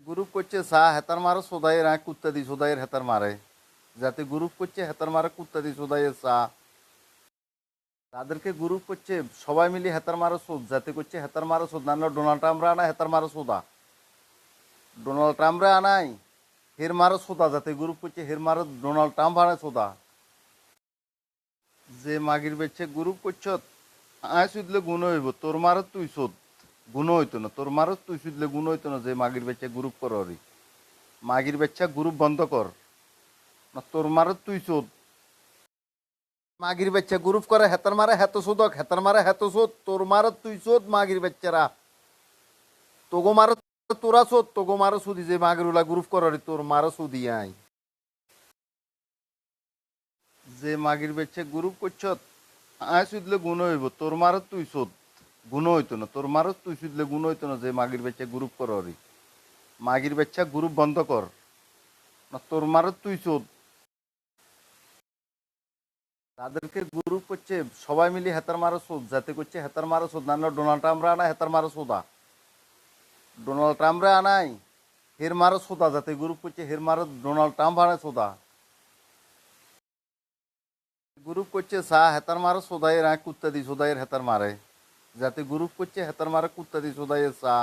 Group করছে চা হেতার মারে সোদাইয়ের কুত্তা দি সোদাইয়ের হেতার মারে, যাতে গ্রুপ করছে হেতার মারে কুত্তা দি সোদাইয়ের চা, তাদেরকে গ্রুপ করছে সবাই মিলে হেতার মারে সোদ, যাতে করছে হেতার মারে সোদ, না ডোনাল্ড ট্রাম্পরা আনা হেতার মারে সোদা, ডোনাল্ড ট্রাম্পরা আনাই হের মারে সোদা, যাতে গ্রুপ করছে হের মারে ডোনাল্ড ট্রাম্প আনে সোদা। যে মাগির বেচ্ছে গ্রুপ করছ আয় সুদলে গুণ হইব, তোর মারত তুই শোধ গুণ হইতো না, তোর মারত তুই সুদলে গুণ হইতো না। যে মাগির বেচ্ছে গ্রুপ কর, মাগির বেচ্ছা গ্রুপ বন্ধ কর, না তোর মারত তুই শোধ। মাগির বেচ্চা গ্রুপ করে হেতার মারে হেত শোধক, হেতার মারে হেত শোধ, তোর মারত তুই শোধ। মাগির বেচ্চারা তোগো মারত তোরা শোধ, তোগো মারো সুদি। যে মাগিরুলা গ্রুপ কর তোর মারো সুদি আই। যে মাগির বেচ্ছে গ্রুপ করছ আয় সুদলে গুণ হইব, তোর মারত তুই শোধ গুণ হইতো না, তোর মারত তুই সুদলে গুণ হইতো না। যে মাগির বেচ্ছে গ্রুপ কর, মাগির বেচ্চা গ্রুপ বন্ধ কর, না তোর মারত তুই শোধ। তাদেরকে গ্রুপ করছে সবাই মিলে হেতার মারো শোধ, যাতে করছে হেতার মারো শোধ, না ডোনাল্ড ট্রাম্পরা আনা হেতার মারো সোদা, ডোনাল্ড ট্রাম্পরা আনাই হের মারো সোদা, যাতে গ্রুপ করছে হের মারো ডোনাল্ড ট্রাম্প আনে সোদা। গ্রুপ করছে চা হেতার মারো সোদাইয়ের কুত্তা দি সোদাইয়ের হেতার মারে, যাতে গ্রুপ করছে হেতার মারে কুত্তা দি সোদাইয়ের চা।